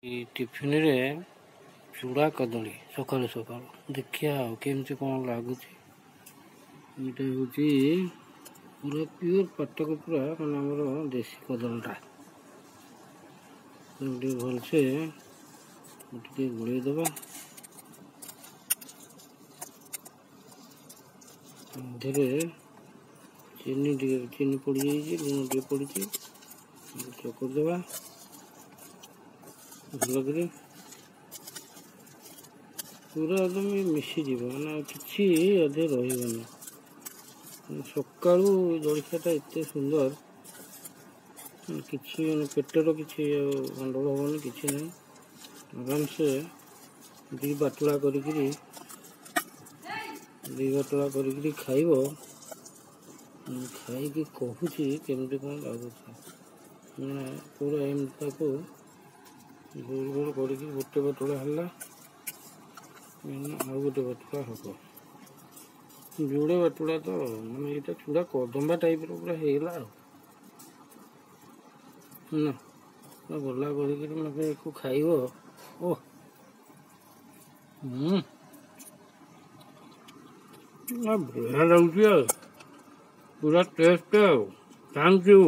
Tiffin रे चूड़ा कदली सकाल सकाल देखिया केमती कौन लगुच पूरा प्योर पाटक पूरा मैंने आम देसी कदलटा भलसे गोल दबा चीनी पड़ जाइए लुण टे पड़ी चकुर दबा भल पूरा एकदम मिशीज मैंने कि अधे रही सका जलखियाटा एत सुंदर कि पेटर कि गंडगोल हेनी कि ना आराम से दी बाटुला कर खाइब खाई कहूँ केमती कौन लगुच मैंने पूरा एमती गोल गोल कर गोटे बाटुला है आउ गोटे बाटुला हम जोड़े बाटुला तो मैंने ये चूड़ा कदम्बा टाइप पूरा होगा ना गला कर खाइब ओ बढ़िया लगुच पूरा टेस्ट थैंक यू।